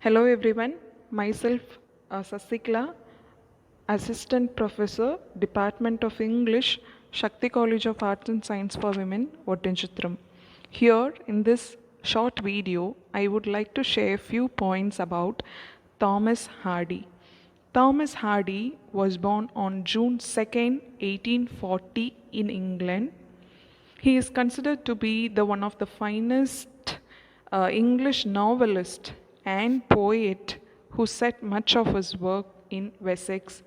Hello everyone, myself Sasikla, Assistant Professor, Department of English, Shakti College of Arts and Science for Women, Ottinchitram. Here in this short video, I would like to share a few points about Thomas Hardy. Thomas Hardy was born on June 2nd, 1840 in England. He is considered to be the one of the finest English novelist and poet who set much of his work in Wessex,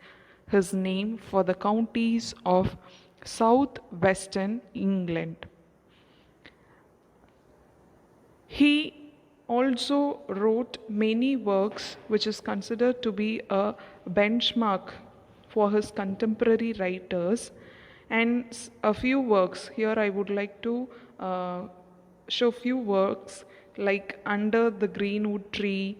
his name for the counties of southwestern England. He also wrote many works which is considered to be a benchmark for his contemporary writers, and a few works here I would like to show few works like Under the Greenwood Tree,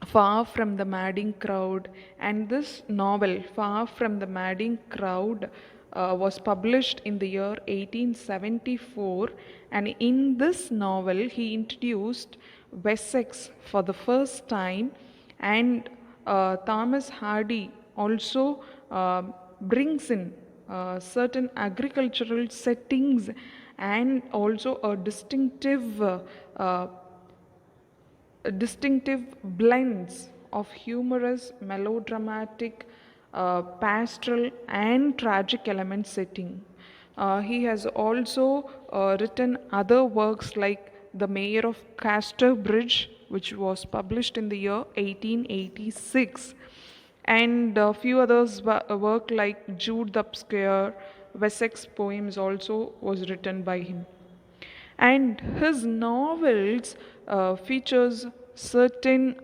Far from the Madding Crowd, and this novel, Far from the Madding Crowd, was published in the year 1874, and in this novel, he introduced Wessex for the first time, and Thomas Hardy also brings in certain agricultural settings and also a distinctive blends of humorous, melodramatic, pastoral, and tragic element setting. He has also written other works like The Mayor of Casterbridge, which was published in the year 1886, and a few others work like Jude the Obscure, Wessex poems also was written by him, and his novels features certain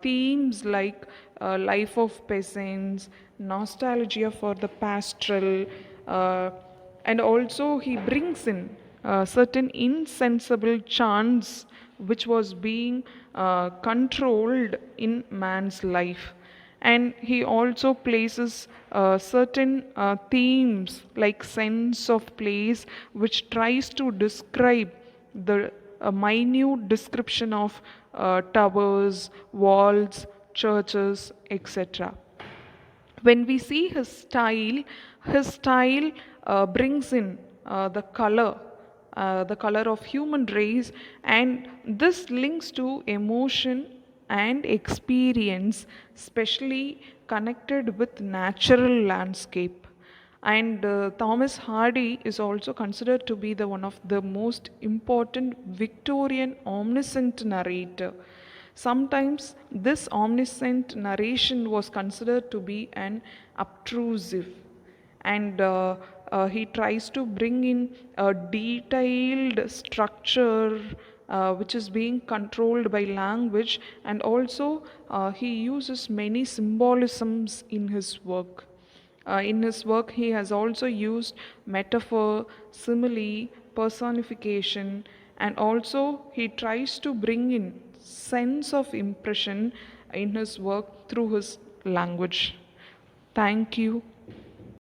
themes like life of peasants, nostalgia for the pastoral, and also he brings in certain insensible chants which was being controlled in man's life, and he also places certain themes like sense of place which tries to describe the minute description of towers, walls, churches, etc. When we see his style brings in the color of human race, and this links to emotion and experience, especially connected with natural landscape. And Thomas Hardy is also considered to be the one of the most important Victorian omniscient narrator. Sometimes this omniscient narration was considered to be an obtrusive, and he tries to bring in a detailed structure which is being controlled by language, and also he uses many symbolisms in his work. In his work, he has also used metaphor, simile, personification, and also he tries to bring in sense of impression in his work through his language. Thank you.